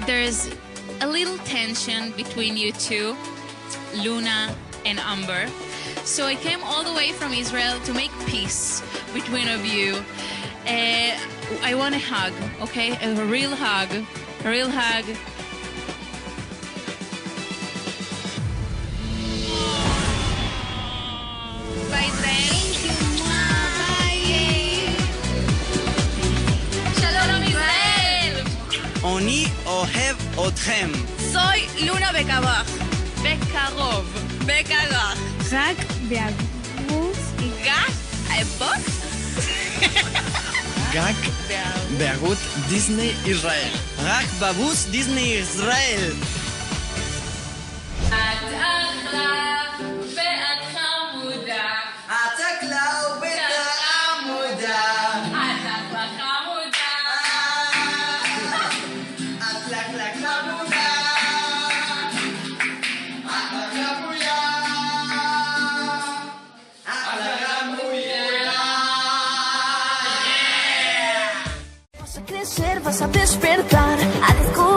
there's a little tension between you two, Luna and Amber. So I came all the way from Israel to make peace between of you. I want a hug, okay? A real hug. A real hug. אני אוהב אתכם. Soy Luna בקרוב. בקרוב. בקרוב. רק בערוץ. רק בערוץ דיסני ישראל. רק בערוץ דיסני ישראל. את אחלה ואת חמודה. את אחלה ואת חמודה. את אחלה חמודה. את אחלה חמודה. את חמודה. Vas a crecer, vas a despertar, a descubrir.